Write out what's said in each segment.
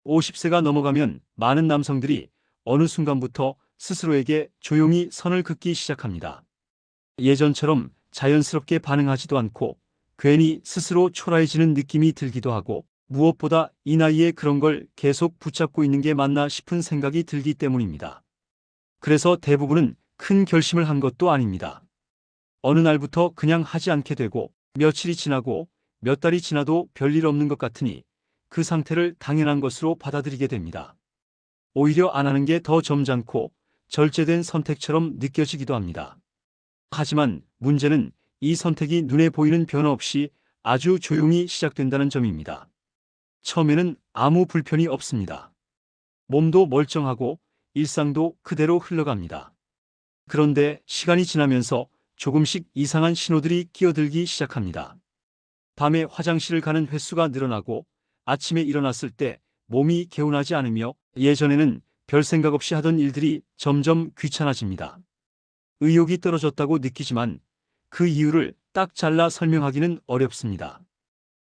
50세가 넘어가면 많은 남성들이 어느 순간부터 스스로에게 조용히 선을 긋기 시작합니다. 예전처럼 자연스럽게 반응하지도 않고 괜히 스스로 초라해지는 느낌이 들기도 하고, 무엇보다 이 나이에 그런 걸 계속 붙잡고 있는 게 맞나 싶은 생각이 들기 때문입니다. 그래서 대부분은 큰 결심을 한 것도 아닙니다. 어느 날부터 그냥 하지 않게 되고, 며칠이 지나고 몇 달이 지나도 별일 없는 것 같으니 그 상태를 당연한 것으로 받아들이게 됩니다. 오히려 안 하는 게 더 점잖고 절제된 선택처럼 느껴지기도 합니다. 하지만 문제는 이 선택이 눈에 보이는 변화 없이 아주 조용히 시작된다는 점입니다. 처음에는 아무 불편이 없습니다. 몸도 멀쩡하고 일상도 그대로 흘러갑니다. 그런데 시간이 지나면서 조금씩 이상한 신호들이 끼어들기 시작합니다. 밤에 화장실을 가는 횟수가 늘어나고, 아침에 일어났을 때 몸이 개운하지 않으며, 예전에는 별 생각 없이 하던 일들이 점점 귀찮아집니다. 의욕이 떨어졌다고 느끼지만 그 이유를 딱 잘라 설명하기는 어렵습니다.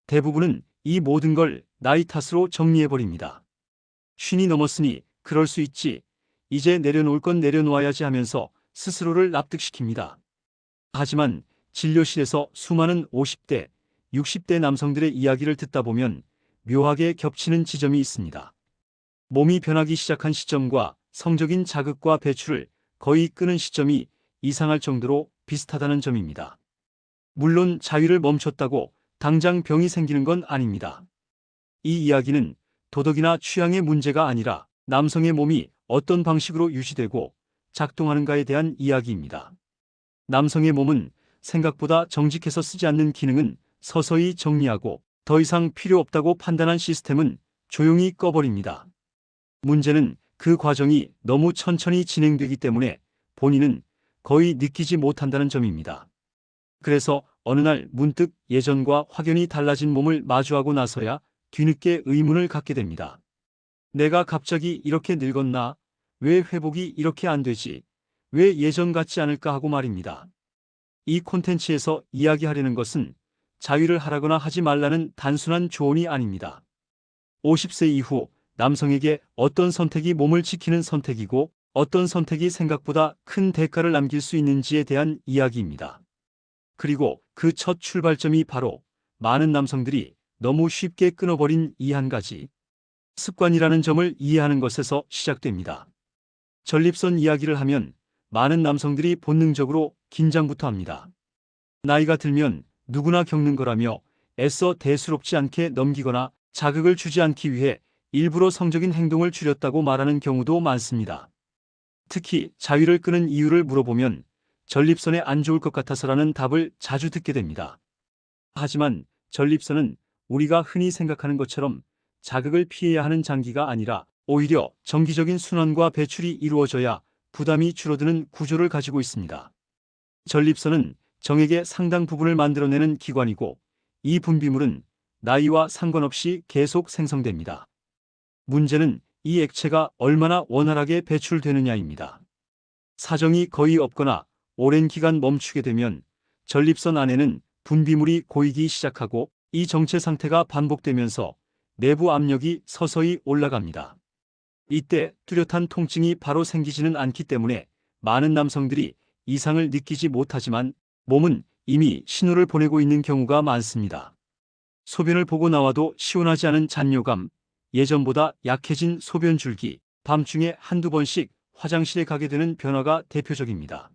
대부분은 이 모든 걸 나이 탓으로 정리해버립니다. 쉰이 넘었으니 그럴 수 있지, 이제 내려놓을 건 내려놓아야지 하면서 스스로를 납득시킵니다. 하지만 진료실에서 수많은 50대, 60대 남성들의 이야기를 듣다 보면 묘하게 겹치는 지점이 있습니다. 몸이 변하기 시작한 시점과 성적인 자극과 배출을 거의 끄는 시점이 이상할 정도로 비슷하다는 점입니다. 물론 자위를 멈췄다고 당장 병이 생기는 건 아닙니다. 이 이야기는 도덕이나 취향의 문제가 아니라 남성의 몸이 어떤 방식으로 유지되고 작동하는가에 대한 이야기입니다. 남성의 몸은 생각보다 정직해서 쓰지 않는 기능은 서서히 정리하고, 더 이상 필요 없다고 판단한 시스템은 조용히 꺼버립니다. 문제는 그 과정이 너무 천천히 진행되기 때문에 본인은 거의 느끼지 못한다는 점입니다. 그래서 어느 날 문득 예전과 확연히 달라진 몸을 마주하고 나서야 뒤늦게 의문을 갖게 됩니다. 내가 갑자기 이렇게 늙었나? 왜 회복이 이렇게 안 되지? 왜 예전 같지 않을까 하고 말입니다. 이 콘텐츠에서 이야기하려는 것은 자위를 하라거나 하지 말라는 단순한 조언이 아닙니다. 50세 이후 남성에게 어떤 선택이 몸을 지키는 선택이고, 어떤 선택이 생각보다 큰 대가를 남길 수 있는지에 대한 이야기입니다. 그리고 그 첫 출발점이 바로 많은 남성들이 너무 쉽게 끊어버린 이 한 가지 습관이라는 점을 이해하는 것에서 시작됩니다. 전립선 이야기를 하면 많은 남성들이 본능적으로 긴장부터 합니다. 나이가 들면 누구나 겪는 거라며 애써 대수롭지 않게 넘기거나 자극을 주지 않기 위해 일부러 성적인 행동을 줄였다고 말하는 경우도 많습니다. 특히 자위를 끄는 이유를 물어보면 전립선에 안 좋을 것 같아서라는 답을 자주 듣게 됩니다. 하지만 전립선은 우리가 흔히 생각하는 것처럼 자극을 피해야 하는 장기가 아니라 오히려 정기적인 순환과 배출이 이루어져야 부담이 줄어드는 구조를 가지고 있습니다. 전립선은 정액의 상당 부분을 만들어내는 기관이고, 이 분비물은 나이와 상관없이 계속 생성됩니다. 문제는 이 액체가 얼마나 원활하게 배출되느냐입니다. 사정이 거의 없거나 오랜 기간 멈추게 되면 전립선 안에는 분비물이 고이기 시작하고, 이 정체 상태가 반복되면서 내부 압력이 서서히 올라갑니다. 이때 뚜렷한 통증이 바로 생기지는 않기 때문에 많은 남성들이 이상을 느끼지 못하지만 몸은 이미 신호를 보내고 있는 경우가 많습니다. 소변을 보고 나와도 시원하지 않은 잔뇨감, 예전보다 약해진 소변 줄기, 밤중에 한두 번씩 화장실에 가게 되는 변화가 대표적입니다.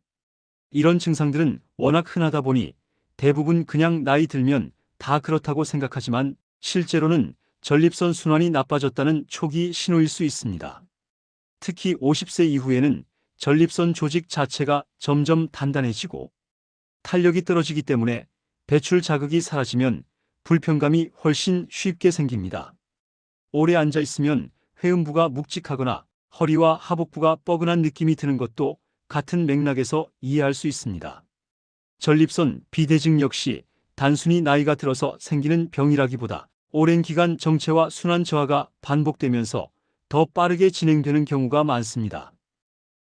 이런 증상들은 워낙 흔하다 보니 대부분 그냥 나이 들면 다 그렇다고 생각하지만, 실제로는 전립선 순환이 나빠졌다는 초기 신호일 수 있습니다. 특히 50세 이후에는 전립선 조직 자체가 점점 단단해지고 탄력이 떨어지기 때문에 배출 자극이 사라지면 불편감이 훨씬 쉽게 생깁니다. 오래 앉아 있으면 회음부가 묵직하거나 허리와 하복부가 뻐근한 느낌이 드는 것도 같은 맥락에서 이해할 수 있습니다. 전립선 비대증 역시 단순히 나이가 들어서 생기는 병이라기보다 오랜 기간 정체와 순환 저하가 반복되면서 더 빠르게 진행되는 경우가 많습니다.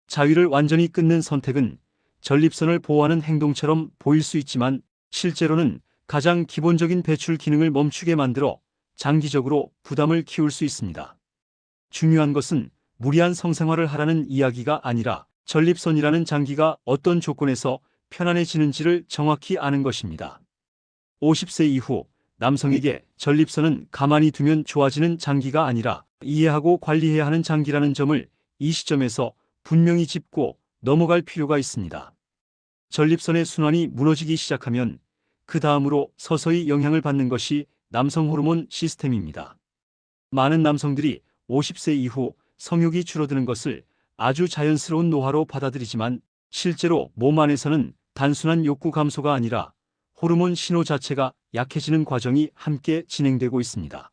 자위를 완전히 끊는 선택은 전립선을 보호하는 행동처럼 보일 수 있지만, 실제로는 가장 기본적인 배출 기능을 멈추게 만들어 장기적으로 부담을 키울 수 있습니다. 중요한 것은 무리한 성생활을 하라는 이야기가 아니라 전립선이라는 장기가 어떤 조건에서 편안해지는지를 정확히 아는 것입니다. 50세 이후 남성에게 전립선은 가만히 두면 좋아지는 장기가 아니라 이해하고 관리해야 하는 장기라는 점을 이 시점에서 분명히 짚고 넘어갈 필요가 있습니다. 전립선의 순환이 무너지기 시작하면 그 다음으로 서서히 영향을 받는 것이 남성 호르몬 시스템입니다. 많은 남성들이 50세 이후 성욕이 줄어드는 것을 아주 자연스러운 노화로 받아들이지만 실제로 몸 안에서는 단순한 욕구 감소가 아니라 호르몬 신호 자체가 약해지는 과정이 함께 진행되고 있습니다.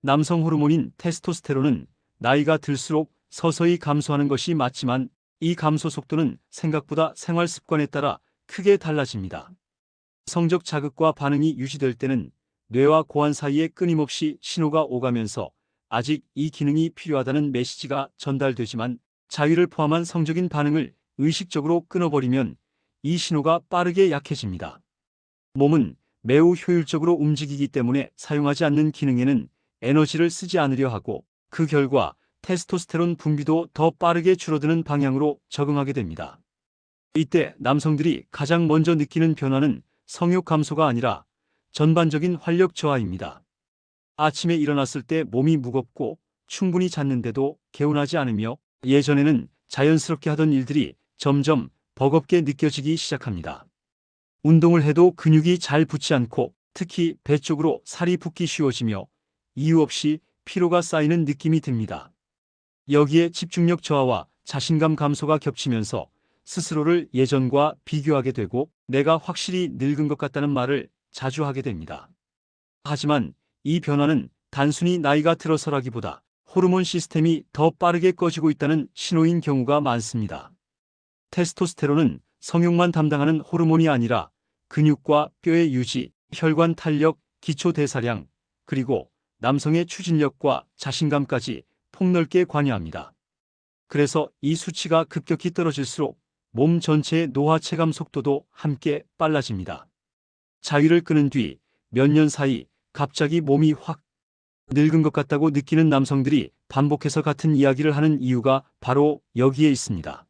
남성 호르몬인 테스토스테론은 나이가 들수록 서서히 감소하는 것이 맞지만 이 감소 속도는 생각보다 생활 습관에 따라 크게 달라집니다. 성적 자극과 반응이 유지될 때는 뇌와 고환 사이에 끊임없이 신호가 오가면서 아직 이 기능이 필요하다는 메시지가 전달되지만 자위를 포함한 성적인 반응을 의식적으로 끊어버리면 이 신호가 빠르게 약해집니다. 몸은 매우 효율적으로 움직이기 때문에 사용하지 않는 기능에는 에너지를 쓰지 않으려 하고 그 결과 테스토스테론 분비도 더 빠르게 줄어드는 방향으로 적응하게 됩니다. 이때 남성들이 가장 먼저 느끼는 변화는 성욕 감소가 아니라 전반적인 활력 저하입니다. 아침에 일어났을 때 몸이 무겁고 충분히 잤는데도 개운하지 않으며 예전에는 자연스럽게 하던 일들이 점점 버겁게 느껴지기 시작합니다. 운동을 해도 근육이 잘 붙지 않고 특히 배 쪽으로 살이 붙기 쉬워지며 이유 없이 피로가 쌓이는 느낌이 듭니다. 여기에 집중력 저하와 자신감 감소가 겹치면서 스스로를 예전과 비교하게 되고 내가 확실히 늙은 것 같다는 말을 자주 하게 됩니다. 하지만 이 변화는 단순히 나이가 들어서라기보다 호르몬 시스템이 더 빠르게 꺼지고 있다는 신호인 경우가 많습니다. 테스토스테론은 성욕만 담당하는 호르몬이 아니라 근육과 뼈의 유지, 혈관 탄력, 기초 대사량, 그리고 남성의 추진력과 자신감까지 폭넓게 관여합니다. 그래서 이 수치가 급격히 떨어질수록 몸 전체의 노화 체감 속도도 함께 빨라집니다. 자위를 끄는 뒤 몇 년 사이 갑자기 몸이 확 늙은 것 같다고 느끼는 남성들이 반복해서 같은 이야기를 하는 이유가 바로 여기에 있습니다.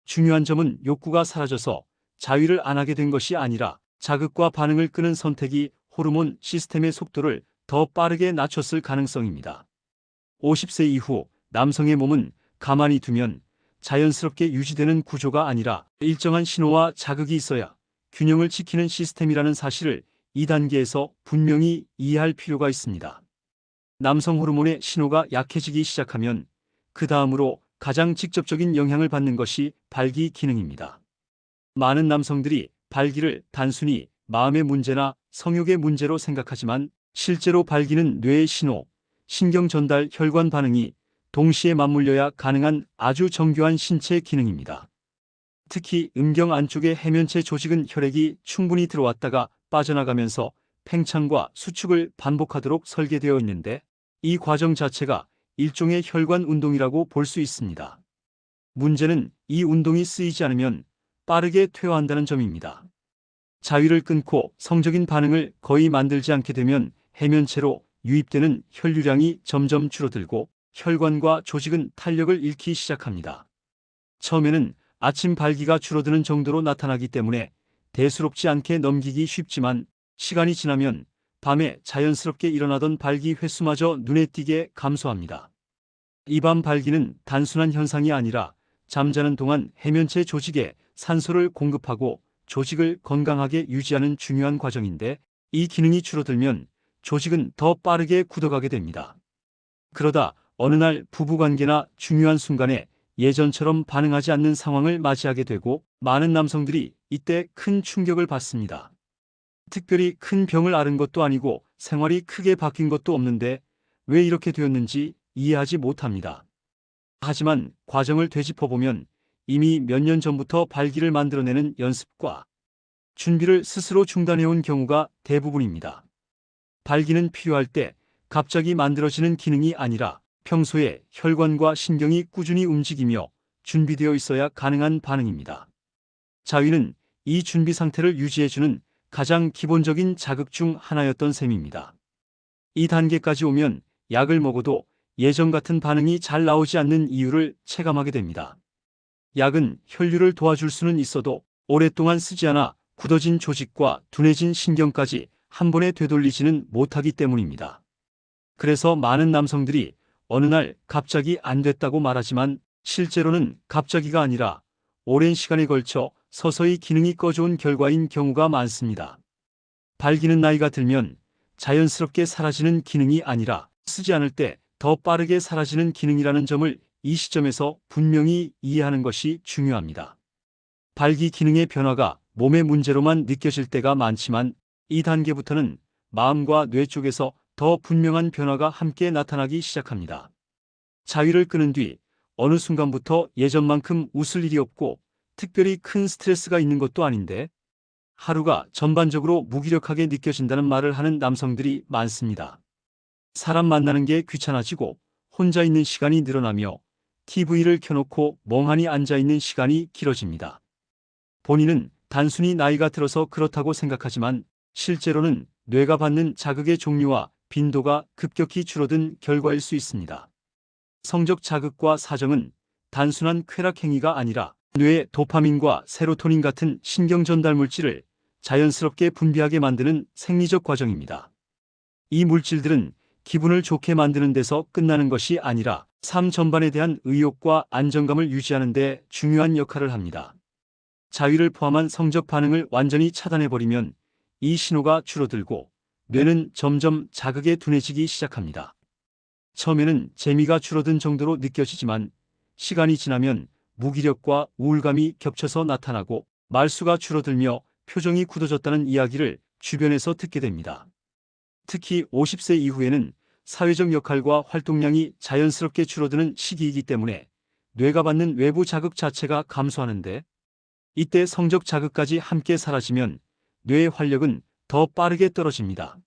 중요한 점은 욕구가 사라져서 자위를 안 하게 된 것이 아니라 자극과 반응을 끄는 선택이 호르몬 시스템의 속도를 더 빠르게 낮췄을 가능성입니다. 50세 이후 남성의 몸은 가만히 두면 자연스럽게 유지되는 구조가 아니라 일정한 신호와 자극이 있어야 균형을 지키는 시스템이라는 사실을 이 단계에서 분명히 이해할 필요가 있습니다. 남성 호르몬의 신호가 약해지기 시작하면 그 다음으로 가장 직접적인 영향을 받는 것이 발기 기능입니다. 많은 남성들이 발기를 단순히 마음의 문제나 성욕의 문제로 생각하지만 실제로 발기는 뇌의 신호, 신경 전달, 혈관 반응이 동시에 맞물려야 가능한 아주 정교한 신체 기능입니다. 특히 음경 안쪽의 해면체 조직은 혈액이 충분히 들어왔다가 빠져나가면서 팽창과 수축을 반복하도록 설계되어 있는데 이 과정 자체가 일종의 혈관 운동이라고 볼 수 있습니다. 문제는 이 운동이 쓰이지 않으면 빠르게 퇴화한다는 점입니다. 자위를 끊고 성적인 반응을 거의 만들지 않게 되면 해면체로 유입되는 혈류량이 점점 줄어들고 혈관과 조직은 탄력을 잃기 시작합니다. 처음에는 아침 발기가 줄어드는 정도로 나타나기 때문에 대수롭지 않게 넘기기 쉽지만 시간이 지나면 밤에 자연스럽게 일어나던 발기 횟수마저 눈에 띄게 감소합니다. 이 밤 발기는 단순한 현상이 아니라 잠자는 동안 해면체 조직에 산소를 공급하고 조직을 건강하게 유지하는 중요한 과정인데 이 기능이 줄어들면 조직은 더 빠르게 굳어가게 됩니다. 그러다 어느 날 부부관계나 중요한 순간에 예전처럼 반응하지 않는 상황을 맞이하게 되고 많은 남성들이 이때 큰 충격을 받습니다. 특별히 큰 병을 앓은 것도 아니고 생활이 크게 바뀐 것도 없는데 왜 이렇게 되었는지 이해하지 못합니다. 하지만 과정을 되짚어보면 이미 몇 년 전부터 발기를 만들어내는 연습과 준비를 스스로 중단해온 경우가 대부분입니다. 발기는 필요할 때 갑자기 만들어지는 기능이 아니라 평소에 혈관과 신경이 꾸준히 움직이며 준비되어 있어야 가능한 반응입니다. 자위는 이 준비 상태를 유지해주는 가장 기본적인 자극 중 하나였던 셈입니다. 이 단계까지 오면 약을 먹어도 예전 같은 반응이 잘 나오지 않는 이유를 체감하게 됩니다. 약은 혈류를 도와줄 수는 있어도 오랫동안 쓰지 않아 굳어진 조직과 둔해진 신경까지 한 번에 되돌리지는 못하기 때문입니다. 그래서 많은 남성들이 어느 날 갑자기 안 됐다고 말하지만 실제로는 갑자기가 아니라 오랜 시간에 걸쳐 서서히 기능이 꺼져온 결과인 경우가 많습니다. 발기는 나이가 들면 자연스럽게 사라지는 기능이 아니라 쓰지 않을 때 더 빠르게 사라지는 기능이라는 점을 이 시점에서 분명히 이해하는 것이 중요합니다. 발기 기능의 변화가 몸의 문제로만 느껴질 때가 많지만 이 단계부터는 마음과 뇌 쪽에서 더 분명한 변화가 함께 나타나기 시작합니다. 자위를 끄는 뒤 어느 순간부터 예전만큼 웃을 일이 없고 특별히 큰 스트레스가 있는 것도 아닌데 하루가 전반적으로 무기력하게 느껴진다는 말을 하는 남성들이 많습니다. 사람 만나는 게 귀찮아지고 혼자 있는 시간이 늘어나며 TV를 켜놓고 멍하니 앉아있는 시간이 길어집니다. 본인은 단순히 나이가 들어서 그렇다고 생각하지만 실제로는 뇌가 받는 자극의 종류와 빈도가 급격히 줄어든 결과일 수 있습니다. 성적 자극과 사정은 단순한 쾌락 행위가 아니라 뇌의 도파민과 세로토닌 같은 신경 전달 물질을 자연스럽게 분비하게 만드는 생리적 과정입니다. 이 물질들은 기분을 좋게 만드는 데서 끝나는 것이 아니라 삶 전반에 대한 의욕과 안정감을 유지하는 데 중요한 역할을 합니다. 자위를 포함한 성적 반응을 완전히 차단해버리면 이 신호가 줄어들고 뇌는 점점 자극에 둔해지기 시작합니다. 처음에는 재미가 줄어든 정도로 느껴지지만 시간이 지나면 무기력과 우울감이 겹쳐서 나타나고 말수가 줄어들며 표정이 굳어졌다는 이야기를 주변에서 듣게 됩니다. 특히 50세 이후에는 사회적 역할과 활동량이 자연스럽게 줄어드는 시기이기 때문에 뇌가 받는 외부 자극 자체가 감소하는데 이때 성적 자극까지 함께 사라지면 뇌의 활력은 더 빠르게 떨어집니다.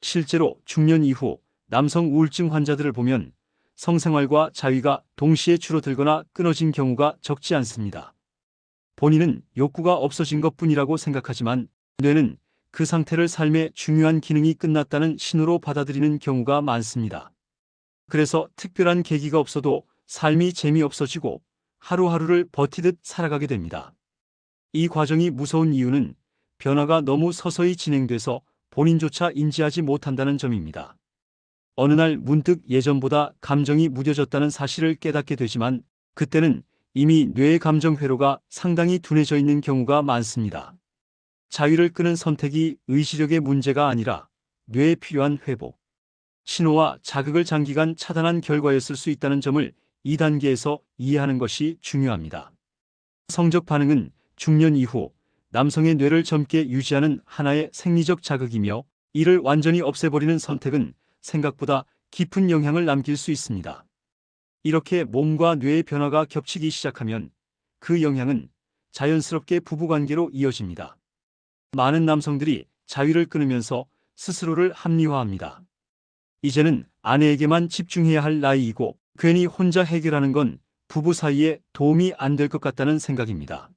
실제로 중년 이후 남성 우울증 환자들을 보면 성생활과 자위가 동시에 줄어들거나 끊어진 경우가 적지 않습니다. 본인은 욕구가 없어진 것뿐이라고 생각하지만 뇌는 그 상태를 삶의 중요한 기능이 끝났다는 신호로 받아들이는 경우가 많습니다. 그래서 특별한 계기가 없어도 삶이 재미없어지고 하루하루를 버티듯 살아가게 됩니다. 이 과정이 무서운 이유는 변화가 너무 서서히 진행돼서 본인조차 인지하지 못한다는 점입니다. 어느 날 문득 예전보다 감정이 무뎌졌다는 사실을 깨닫게 되지만 그때는 이미 뇌의 감정 회로가 상당히 둔해져 있는 경우가 많습니다. 자위를 끄는 선택이 의지력의 문제가 아니라 뇌에 필요한 회복, 신호와 자극을 장기간 차단한 결과였을 수 있다는 점을 이 단계에서 이해하는 것이 중요합니다. 성적 반응은 중년 이후 남성의 뇌를 젊게 유지하는 하나의 생리적 자극이며 이를 완전히 없애버리는 선택은 생각보다 깊은 영향을 남길 수 있습니다. 이렇게 몸과 뇌의 변화가 겹치기 시작하면 그 영향은 자연스럽게 부부관계로 이어집니다. 많은 남성들이 자위를 끊으면서 스스로를 합리화합니다. 이제는 아내에게만 집중해야 할 나이이고 괜히 혼자 해결하는 건 부부 사이에 도움이 안 될 것 같다는 생각입니다.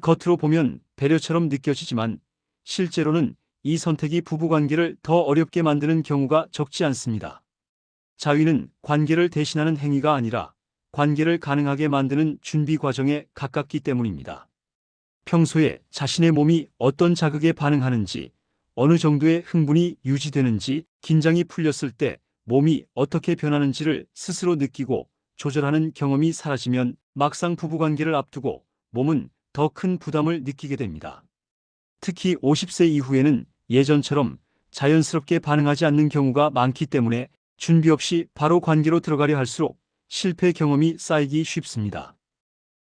겉으로 보면 배려처럼 느껴지지만 실제로는 이 선택이 부부관계를 더 어렵게 만드는 경우가 적지 않습니다. 자위는 관계를 대신하는 행위가 아니라 관계를 가능하게 만드는 준비 과정에 가깝기 때문입니다. 평소에 자신의 몸이 어떤 자극에 반응하는지, 어느 정도의 흥분이 유지되는지, 긴장이 풀렸을 때 몸이 어떻게 변하는지를 스스로 느끼고 조절하는 경험이 사라지면 막상 부부관계를 앞두고 몸은 더 큰 부담을 느끼게 됩니다. 특히 50세 이후에는 예전처럼 자연스럽게 반응하지 않는 경우가 많기 때문에 준비 없이 바로 관계로 들어가려 할수록 실패 경험이 쌓이기 쉽습니다.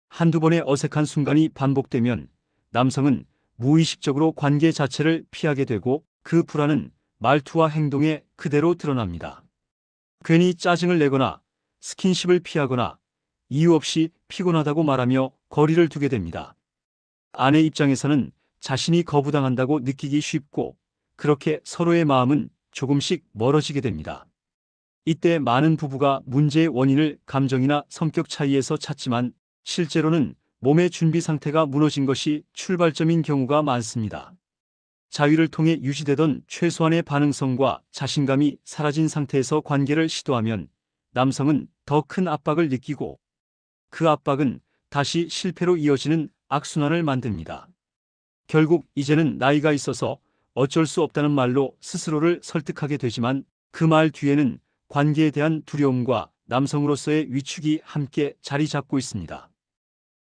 한두 번의 어색한 순간이 반복되면 남성은 무의식적으로 관계 자체를 피하게 되고 그 불안은 말투와 행동에 그대로 드러납니다. 괜히 짜증을 내거나 스킨십을 피하거나 이유 없이 피곤하다고 말하며 거리를 두게 됩니다. 아내 입장에서는 자신이 거부당한다고 느끼기 쉽고 그렇게 서로의 마음은 조금씩 멀어지게 됩니다. 이때 많은 부부가 문제의 원인을 감정이나 성격 차이에서 찾지만 실제로는 몸의 준비 상태가 무너진 것이 출발점인 경우가 많습니다. 자위를 통해 유지되던 최소한의 반응성과 자신감이 사라진 상태에서 관계를 시도하면 남성은 더 큰 압박을 느끼고 그 압박은 다시 실패로 이어지는 악순환을 만듭니다. 결국 이제는 나이가 있어서 어쩔 수 없다는 말로 스스로를 설득하게 되지만 그 말 뒤에는 관계에 대한 두려움과 남성으로서의 위축이 함께 자리 잡고 있습니다.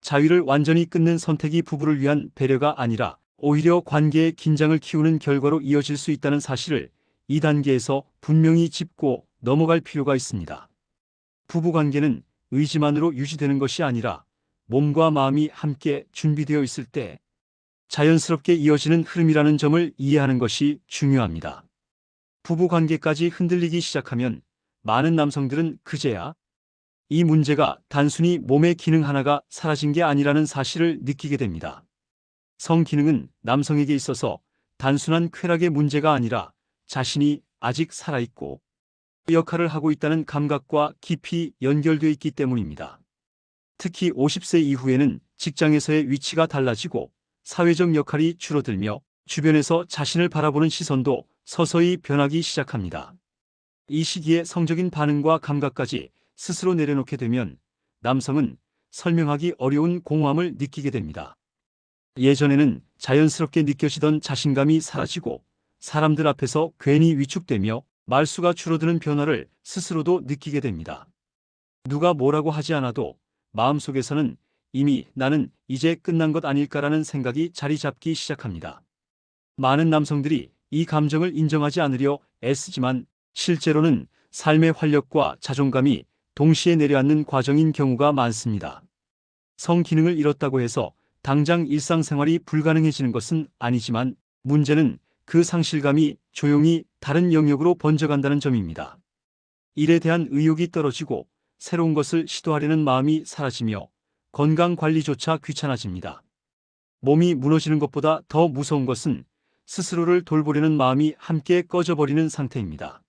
자위를 완전히 끊는 선택이 부부를 위한 배려가 아니라 오히려 관계의 긴장을 키우는 결과로 이어질 수 있다는 사실을 이 단계에서 분명히 짚고 넘어갈 필요가 있습니다. 부부관계는 의지만으로 유지되는 것이 아니라 몸과 마음이 함께 준비되어 있을 때 자연스럽게 이어지는 흐름이라는 점을 이해하는 것이 중요합니다. 부부관계까지 흔들리기 시작하면 많은 남성들은 그제야 이 문제가 단순히 몸의 기능 하나가 사라진 게 아니라는 사실을 느끼게 됩니다. 성기능은 남성에게 있어서 단순한 쾌락의 문제가 아니라 자신이 아직 살아있고 역할을 하고 있다는 감각과 깊이 연결되어 있기 때문입니다. 특히 50세 이후에는 직장에서의 위치가 달라지고 사회적 역할이 줄어들며 주변에서 자신을 바라보는 시선도 서서히 변하기 시작합니다. 이 시기에 성적인 반응과 감각까지 스스로 내려놓게 되면 남성은 설명하기 어려운 공허함을 느끼게 됩니다. 예전에는 자연스럽게 느껴지던 자신감이 사라지고 사람들 앞에서 괜히 위축되며 말수가 줄어드는 변화를 스스로도 느끼게 됩니다. 누가 뭐라고 하지 않아도 마음속에서는 이미 나는 이제 끝난 것 아닐까라는 생각이 자리 잡기 시작합니다. 많은 남성들이 이 감정을 인정하지 않으려 애쓰지만 실제로는 삶의 활력과 자존감이 동시에 내려앉는 과정인 경우가 많습니다. 성기능을 잃었다고 해서 당장 일상생활이 불가능해지는 것은 아니지만 문제는 그 상실감이 조용히 다른 영역으로 번져간다는 점입니다. 일에 대한 의욕이 떨어지고 새로운 것을 시도하려는 마음이 사라지며 건강관리조차 귀찮아집니다. 몸이 무너지는 것보다 더 무서운 것은 스스로를 돌보려는 마음이 함께 꺼져버리는 상태입니다.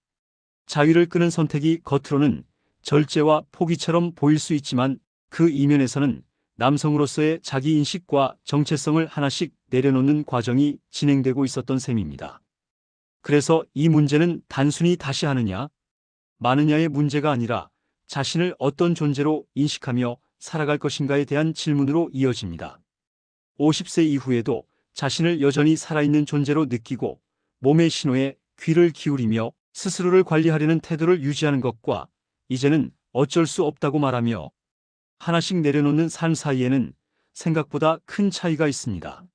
자위를 끄는 선택이 겉으로는 절제와 포기처럼 보일 수 있지만 그 이면에서는 남성으로서의 자기인식과 정체성을 하나씩 내려놓는 과정이 진행되고 있었던 셈입니다. 그래서 이 문제는 단순히 다시 하느냐, 마느냐의 문제가 아니라 자신을 어떤 존재로 인식하며 살아갈 것인가에 대한 질문으로 이어집니다. 50세 이후에도 자신을 여전히 살아있는 존재로 느끼고 몸의 신호에 귀를 기울이며 스스로를 관리하려는 태도를 유지하는 것과 이제는 어쩔 수 없다고 말하며 하나씩 내려놓는 삶 사이에는 생각보다 큰 차이가 있습니다.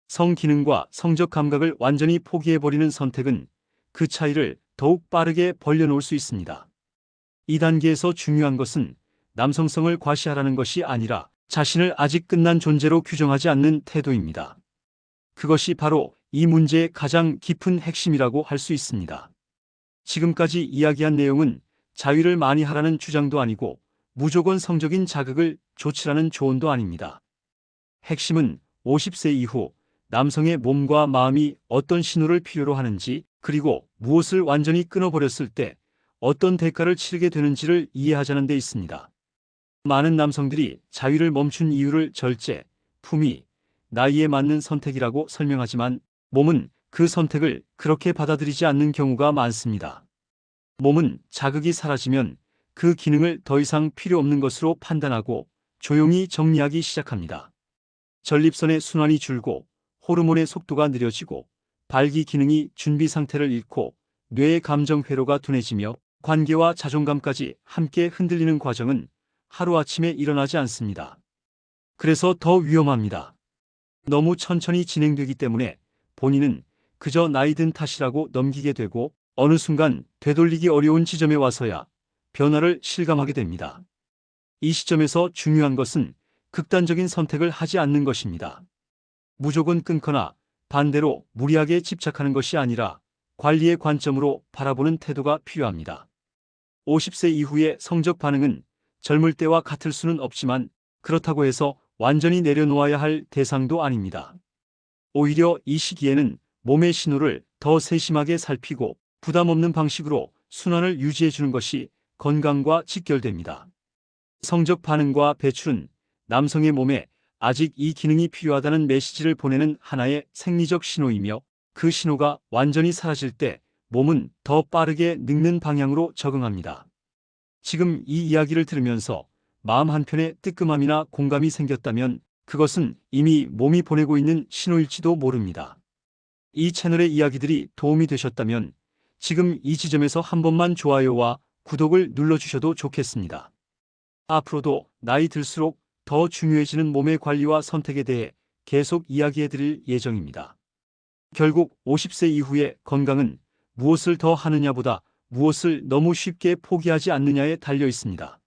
성기능과 성적 감각을 완전히 포기해버리는 선택은 그 차이를 더욱 빠르게 벌려놓을 수 있습니다. 이 단계에서 중요한 것은 남성성을 과시하라는 것이 아니라 자신을 아직 끝난 존재로 규정하지 않는 태도입니다. 그것이 바로 이 문제의 가장 깊은 핵심이라고 할 수 있습니다. 지금까지 이야기한 내용은 자위를 많이 하라는 주장도 아니고 무조건 성적인 자극을 조치라는 조언도 아닙니다. 핵심은 50세 이후 남성의 몸과 마음이 어떤 신호를 필요로 하는지 그리고 무엇을 완전히 끊어버렸을 때 어떤 대가를 치르게 되는지를 이해하자는 데 있습니다. 많은 남성들이 자위를 멈춘 이유를 절제, 품위, 나이에 맞는 선택이라고 설명하지만 몸은 그 선택을 그렇게 받아들이지 않는 경우가 많습니다. 몸은 자극이 사라지면 그 기능을 더 이상 필요 없는 것으로 판단하고 조용히 정리하기 시작합니다. 전립선의 순환이 줄고 호르몬의 속도가 느려지고 발기 기능이 준비 상태를 잃고 뇌의 감정 회로가 둔해지며 관계와 자존감까지 함께 흔들리는 과정은 하루아침에 일어나지 않습니다. 그래서 더 위험합니다. 너무 천천히 진행되기 때문에 본인은 그저 나이 든 탓이라고 넘기게 되고 어느 순간 되돌리기 어려운 지점에 와서야 변화를 실감하게 됩니다. 이 시점에서 중요한 것은 극단적인 선택을 하지 않는 것입니다. 무조건 끊거나 반대로 무리하게 집착하는 것이 아니라 관리의 관점으로 바라보는 태도가 필요합니다. 50세 이후의 성적 반응은 젊을 때와 같을 수는 없지만 그렇다고 해서 완전히 내려놓아야 할 대상도 아닙니다. 오히려 이 시기에는 몸의 신호를 더 세심하게 살피고 부담 없는 방식으로 순환을 유지해 주는 것이 건강과 직결됩니다. 성적 반응과 배출은 남성의 몸에 아직 이 기능이 필요하다는 메시지를 보내는 하나의 생리적 신호이며 그 신호가 완전히 사라질 때 몸은 더 빠르게 늙는 방향으로 적응합니다. 지금 이 이야기를 들으면서 마음 한편에 뜨끔함이나 공감이 생겼다면 그것은 이미 몸이 보내고 있는 신호일지도 모릅니다. 이 채널의 이야기들이 도움이 되셨다면 지금 이 지점에서 한 번만 좋아요와 구독을 눌러주셔도 좋겠습니다. 앞으로도 나이 들수록 더 중요해지는 몸의 관리와 선택에 대해 계속 이야기해 드릴 예정입니다. 결국 50세 이후의 건강은 무엇을 더 하느냐보다 무엇을 너무 쉽게 포기하지 않느냐에 달려 있습니다.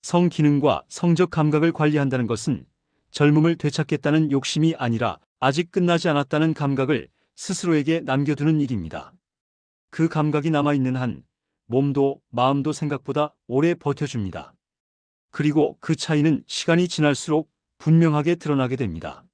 성기능과 성적 감각을 관리한다는 것은 젊음을 되찾겠다는 욕심이 아니라 아직 끝나지 않았다는 감각을 스스로에게 남겨두는 일입니다. 그 감각이 남아있는 한 몸도 마음도 생각보다 오래 버텨줍니다. 그리고 그 차이는 시간이 지날수록 분명하게 드러나게 됩니다.